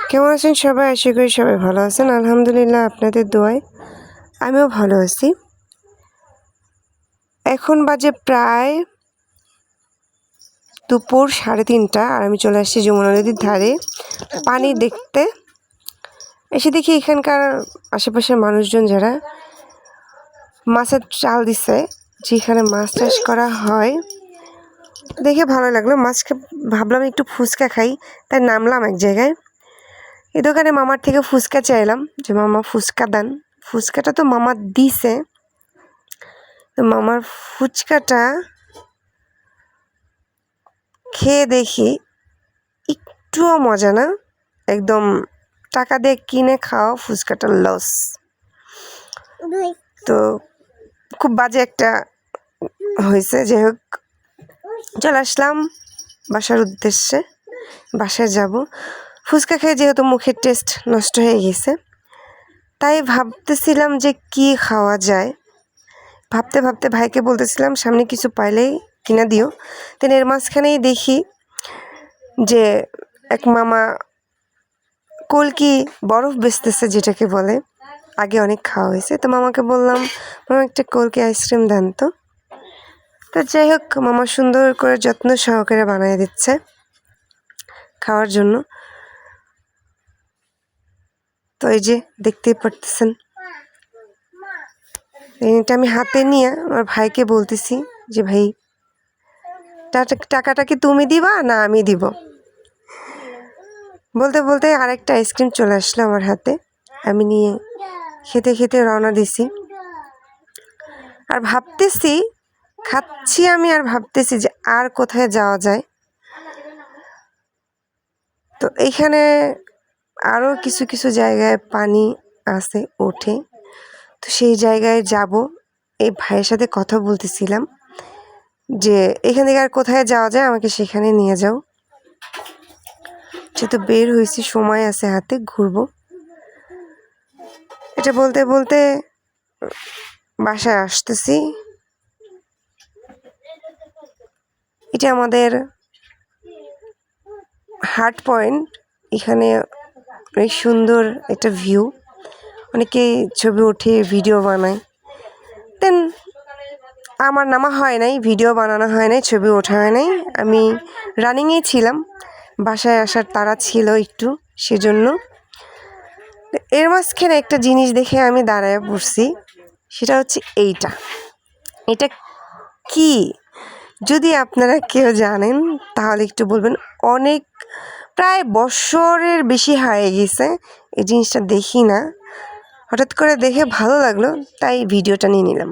কেমন আছেন সবাই? আশা করি সবাই ভালো আছেন। আলহামদুলিল্লাহ আপনাদের দোয়ায় আমিও ভালো আছি। এখন বাজে প্রায় দুপুর 3:30 আর আমি চলে আসছি যমুনা নদীর ধারে পানি দেখতে। এসে দেখি এখানকার আশেপাশের মানুষজন যারা মাছের চাল দিচ্ছে, যেখানে মাছ চাষ করা হয়, দেখে ভালো লাগলো। মাছকে ভাবলাম একটু ফুচকা খাই, তাই নামলাম এক জায়গায়। এই দোকানে মামার থেকে ফুচকা চাইলাম যে মামা ফুচকা দেন। ফুচকাটা তো মামা দিছে, তো মামার ফুচকাটা খেয়ে দেখি একটুও মজা না, একদম টাকা দিয়ে কিনে খাওয়া ফুচকাটা লস। তো খুব বাজে একটা হয়েছে। যাই হোক, চলে আসলাম বাসার উদ্দেশ্যে। বাসায় যাব। ফুচকা খেয়ে যেহেতু মুখের টেস্ট নষ্ট হয়ে গেছে, তাই ভাবতেছিলাম যে কি খাওয়া যায়। ভাবতে ভাবতে ভাইকে বলতেছিলাম সামনে কিছু পাইলেই কিনা দিও। তেন এর মাঝখানেই দেখি যে এক মামা কলকি বরফ বেচতেছে, যেটাকে বলে, আগে অনেক খাওয়া হয়েছে। তো মামাকে বললাম, মামা একটা কলকি আইসক্রিম দেন তো। তো যাই হোক, মামা সুন্দর করে যত্ন সহকারে বানিয়ে দিচ্ছে খাওয়ার জন্য। তো এই যে দেখতেই পারতেছেন, এটা আমি হাতে নিয়ে আমার ভাইকে বলতেছি যে ভাই, টাকাটা কি তুমি দিবা না আমি দিব? বলতে বলতে আরেকটা আইসক্রিম চলে আসলো আমার হাতে। আমি নিয়ে খেতে খেতে রওনা দিছি। আর ভাবতেছি, খাচ্ছি আমি আর ভাবতেছি যে আর কোথায় যাওয়া যায়। তো এইখানে আরও কিছু কিছু জায়গায় পানি আছে, ওঠে। তো সেই জায়গায় যাব। এই ভাইয়ের সাথে কথা বলতেছিলাম যে এখান থেকে আর কোথায় যাওয়া যায়, আমাকে সেখানে নিয়ে যাও। যেহেতু বের হয়েছি, সময় আছে হাতে, ঘুরবো। এটা বলতে বলতে বাসায় আসতেছি। এটা আমাদের হার্ট পয়েন্ট। এখানে অনেক সুন্দর একটা ভিউ। অনেকে ছবি ওঠে, ভিডিও বানায়। দেন আমার নামা হয় নাই, ভিডিও বানানো হয় নাই, ছবি ওঠা হয় নাই। আমি রানিংয়েই ছিলাম, বাসায় আসার তাড়া ছিল একটু, সেজন্য। এর মাঝখানে একটা জিনিস দেখে আমি দাঁড়ায় পড়ছি, সেটা হচ্ছে এইটা। এটা কি? যদি আপনারা কেউ জানেন তাহলে একটু বলবেন। অনেক, প্রায় বছরের বেশি হয়ে গেছে এই জিনিসটা দেখি না। হঠাৎ করে দেখে ভালো লাগলো, তাই ভিডিওটা নিয়ে নিলাম।